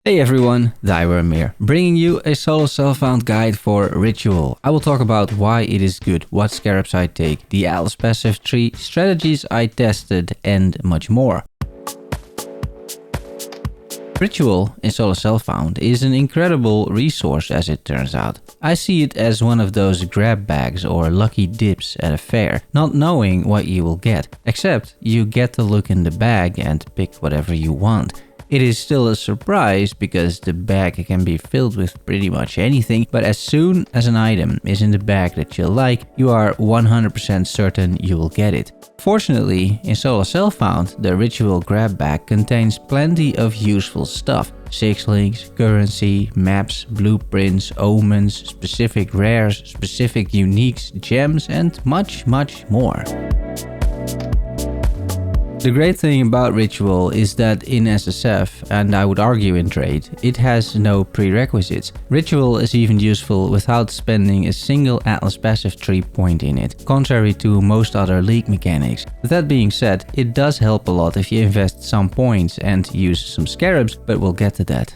Hey everyone, Thyworm here, bringing you a solo self-found guide for Ritual. I will talk about why it is good, what Scarabs I take, the Atlas passive tree, strategies I tested, and much more. Ritual in solo self-found is an incredible resource as it turns out. I see it as one of those grab bags or lucky dips at a fair, not knowing what you will get, except you get to look in the bag and pick whatever you want. It is still a surprise because the bag can be filled with pretty much anything, but as soon as an item is in the bag that you like, you are 100% certain you will get it. Fortunately, in solo self-found, the Ritual grab bag contains plenty of useful stuff. 6 links, currency, maps, blueprints, omens, specific rares, specific uniques, gems, and much more. The great thing about Ritual is that in SSF, and I would argue in trade, it has no prerequisites. Ritual is even useful without spending a single Atlas passive tree point in it, contrary to most other league mechanics. With that being said, it does help a lot if you invest some points and use some Scarabs, but we'll get to that.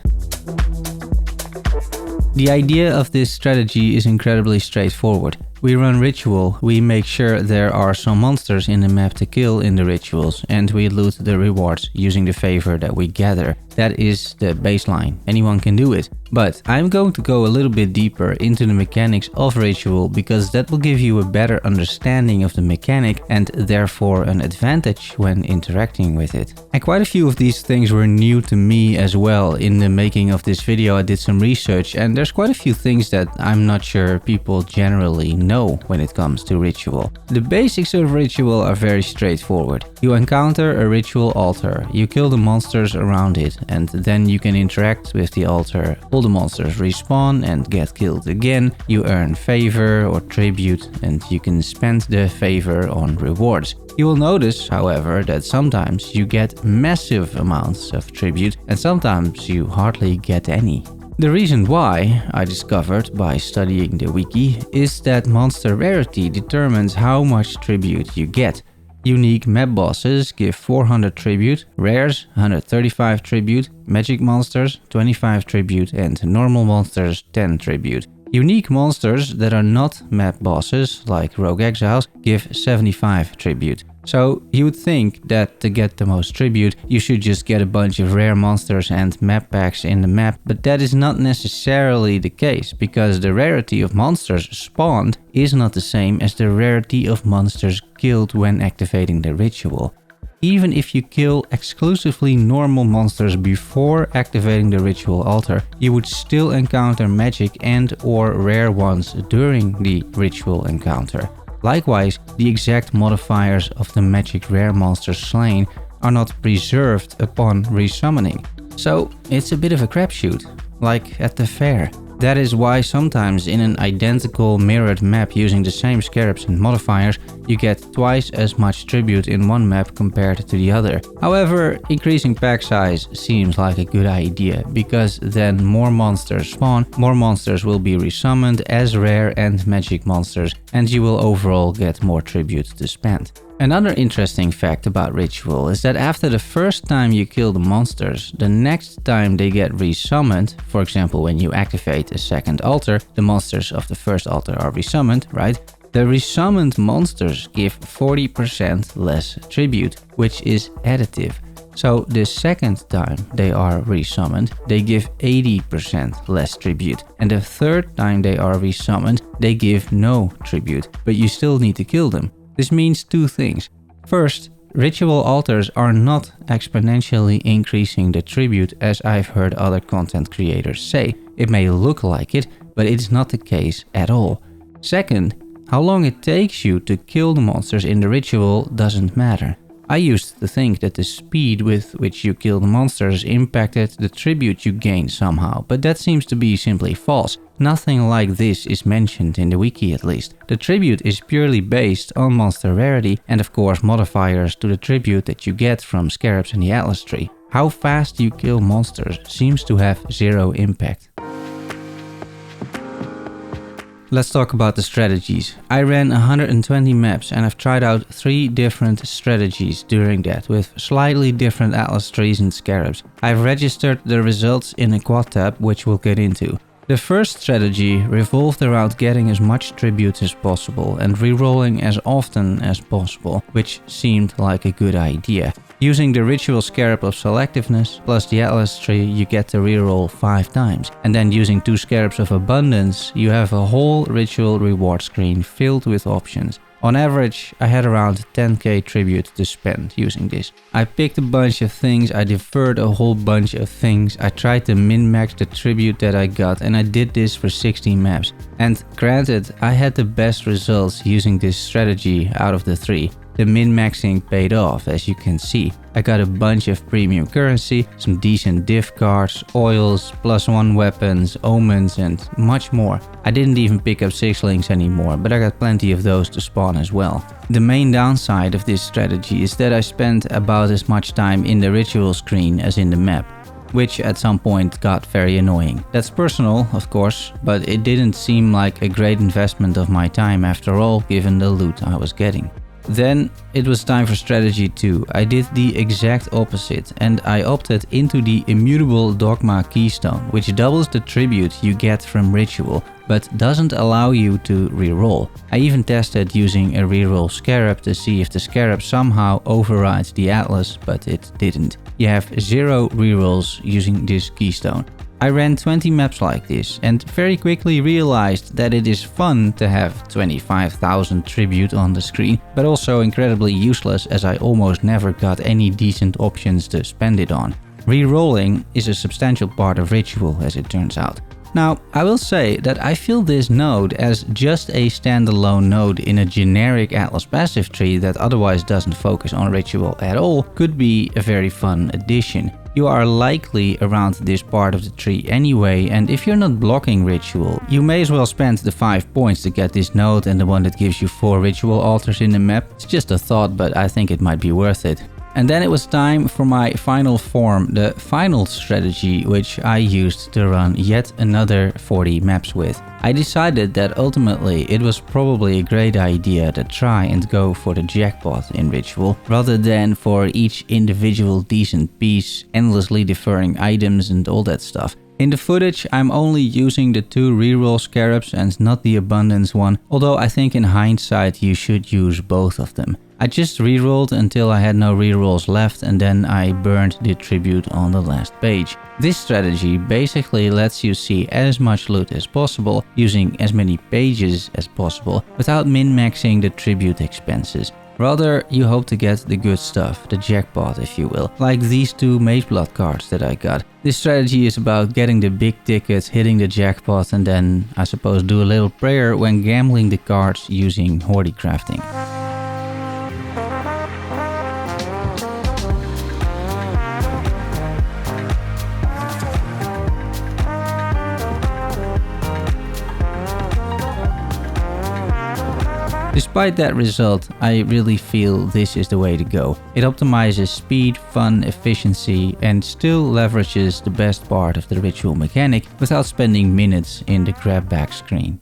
The idea of this strategy is incredibly straightforward. We run Ritual, we make sure there are some monsters in the map to kill in the rituals, and we loot the rewards using the favor that we gather. That is the baseline, anyone can do it. But I'm going to go a little bit deeper into the mechanics of Ritual because that will give you a better understanding of the mechanic and therefore an advantage when interacting with it. And quite a few of these things were new to me as well. In the making of this video I did some research and there's quite a few things that I'm not sure people generally know when it comes to Ritual. The basics of Ritual are very straightforward. You encounter a Ritual altar, you kill the monsters around it, and then you can interact with the altar. All the monsters respawn and get killed again. You earn favor or tribute and you can spend the favor on rewards. You will notice, however, that sometimes you get massive amounts of tribute and sometimes you hardly get any. The reason why, I discovered by studying the wiki, is that monster rarity determines how much tribute you get. Unique map bosses give 400 tribute, rares 135 tribute, magic monsters 25 tribute and normal monsters 10 tribute. Unique monsters that are not map bosses, like rogue exiles, give 75 tribute. So you would think that to get the most tribute, you should just get a bunch of rare monsters and map packs in the map, but that is not necessarily the case, because the rarity of monsters spawned is not the same as the rarity of monsters killed when activating the ritual. Even if you kill exclusively normal monsters before activating the ritual altar, you would still encounter magic and/or rare ones during the ritual encounter. Likewise, the exact modifiers of the magic rare monsters slain are not preserved upon resummoning. So it's a bit of a crapshoot, like at the fair. That is why sometimes in an identical mirrored map using the same Scarabs and modifiers, you get twice as much tribute in one map compared to the other. However, increasing pack size seems like a good idea, because then more monsters spawn, more monsters will be resummoned as rare and magic monsters, and you will overall get more tribute to spend. Another interesting fact about Ritual is that after the first time you kill the monsters, the next time they get resummoned, for example when you activate a second altar, the monsters of the first altar are resummoned, right? The resummoned monsters give 40% less tribute, which is additive. So the second time they are resummoned, they give 80% less tribute. And the third time they are resummoned, they give no tribute, but you still need to kill them. This means two things. First, ritual altars are not exponentially increasing the tribute as I've heard other content creators say. It may look like it, but it's not the case at all. Second, how long it takes you to kill the monsters in the ritual doesn't matter. I used to think that the speed with which you kill the monsters impacted the tribute you gain somehow, but that seems to be simply false. Nothing like this is mentioned in the wiki at least. The tribute is purely based on monster rarity and of course modifiers to the tribute that you get from Scarabs in the Atlas tree. How fast you kill monsters seems to have zero impact. Let's talk about the strategies. I ran 120 maps and I've tried out 3 different strategies during that with slightly different atlas trees and scarabs. I've registered the results in a quad tab, which we'll get into. The first strategy revolved around getting as much tribute as possible and rerolling as often as possible, which seemed like a good idea. Using the ritual scarab of selectiveness plus the atlas tree, you get to reroll 5 times. And then using 2 scarabs of abundance, you have a whole ritual reward screen filled with options. On average, I had around 10k tribute to spend using this. I picked a bunch of things, I deferred a whole bunch of things, I tried to min-max the tribute that I got, and I did this for 16 maps. And granted, I had the best results using this strategy out of the 3. The min-maxing paid off, as you can see. I got a bunch of premium currency, some decent div cards, oils, +1 weapons, omens and much more. I didn't even pick up 6 links anymore, but I got plenty of those to spawn as well. The main downside of this strategy is that I spent about as much time in the ritual screen as in the map, which at some point got very annoying. That's personal, of course, but it didn't seem like a great investment of my time after all, given the loot I was getting. Then it was time for strategy 2. I did the exact opposite and I opted into the immutable dogma keystone, which doubles the tribute you get from ritual, but doesn't allow you to reroll. I even tested using a reroll scarab to see if the scarab somehow overrides the atlas, but it didn't. You have 0 rerolls using this keystone. I ran 20 maps like this and very quickly realized that it is fun to have 25,000 tribute on the screen, but also incredibly useless as I almost never got any decent options to spend it on. Rerolling is a substantial part of ritual, as it turns out. Now, I will say that I feel this node as just a standalone node in a generic Atlas passive tree that otherwise doesn't focus on ritual at all could be a very fun addition. You are likely around this part of the tree anyway, and if you're not blocking ritual, you may as well spend the 5 points to get this node and the one that gives you 4 ritual altars in the map. It's just a thought, but I think it might be worth it. And then it was time for my final form, the final strategy, which I used to run yet another 40 maps with. I decided that ultimately it was probably a great idea to try and go for the jackpot in ritual, rather than for each individual decent piece, endlessly deferring items and all that stuff. In the footage, I'm only using the 2 reroll scarabs and not the abundance one, although I think in hindsight you should use both of them. I just rerolled until I had no rerolls left and then I burned the tribute on the last page. This strategy basically lets you see as much loot as possible using as many pages as possible without min-maxing the tribute expenses. Rather, you hope to get the good stuff, the jackpot if you will, like these 2 Mageblood cards that I got. This strategy is about getting the big tickets, hitting the jackpot and then, I suppose, do a little prayer when gambling the cards using Horde crafting. Despite that result, I really feel this is the way to go. It optimizes speed, fun, efficiency, and still leverages the best part of the ritual mechanic without spending minutes in the grab back screen.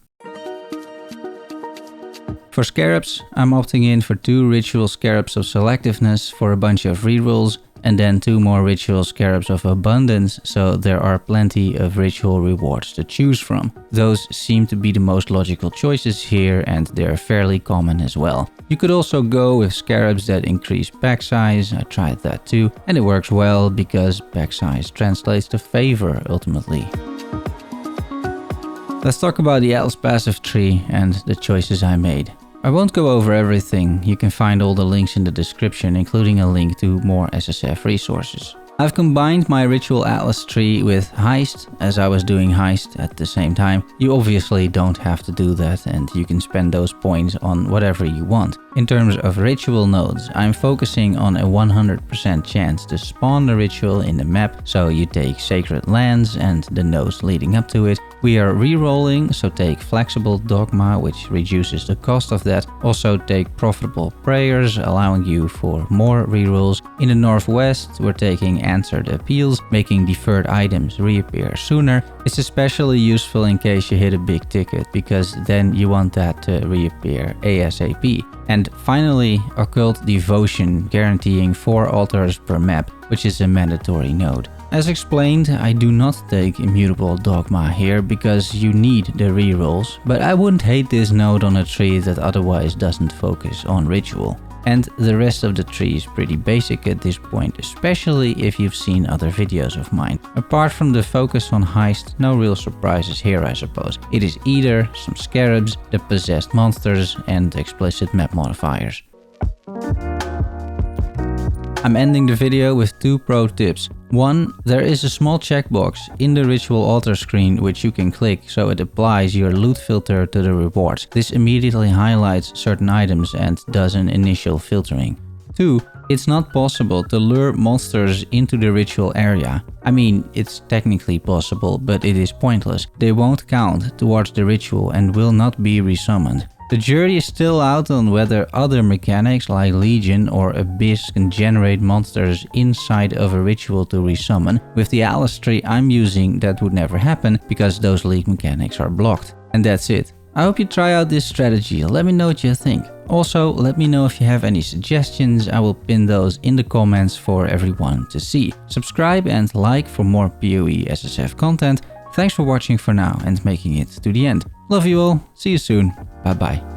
For Scarabs, I'm opting in for 2 ritual Scarabs of selectiveness for a bunch of rerolls, and then 2 more ritual Scarabs of abundance, so there are plenty of ritual rewards to choose from. Those seem to be the most logical choices here, and they're fairly common as well. You could also go with Scarabs that increase pack size. I tried that too, and it works well because pack size translates to favor ultimately. Let's talk about the Atlas passive tree and the choices I made. I won't go over everything, you can find all the links in the description, including a link to more SSF resources. I've combined my ritual atlas tree with heist, as I was doing heist at the same time. You obviously don't have to do that and you can spend those points on whatever you want. In terms of ritual nodes, I'm focusing on a 100% chance to spawn the ritual in the map, so you take sacred lands and the nodes leading up to it. We are re-rolling, so take flexible dogma, which reduces the cost of that. Also take profitable prayers, allowing you for more rerolls. In the northwest, we're taking answered appeals, making deferred items reappear sooner. It's especially useful in case you hit a big ticket, because then you want that to reappear ASAP. And finally, Occult Devotion, guaranteeing 4 altars per map, which is a mandatory node. As explained, I do not take Immutable Dogma here because you need the rerolls, but I wouldn't hate this node on a tree that otherwise doesn't focus on ritual. And the rest of the tree is pretty basic at this point, especially if you've seen other videos of mine. Apart from the focus on heist, no real surprises here I suppose. It is either some Scarabs, the possessed monsters and explicit map modifiers. I'm ending the video with 2 pro tips. 1. There is a small checkbox in the ritual altar screen which you can click so it applies your loot filter to the rewards. This immediately highlights certain items and does an initial filtering. 2. It's not possible to lure monsters into the ritual area. I mean, it's technically possible, but it is pointless. They won't count towards the ritual and will not be resummoned. The jury is still out on whether other mechanics like Legion or Abyss can generate monsters inside of a ritual to resummon. With the Alice tree I'm using, that would never happen because those league mechanics are blocked. And that's it. I hope you try out this strategy. Let me know what you think. Also, let me know if you have any suggestions. I will pin those in the comments for everyone to see. Subscribe and like for more PoE SSF content. Thanks for watching for now and making it to the end. Love you all. See you soon. Bye bye.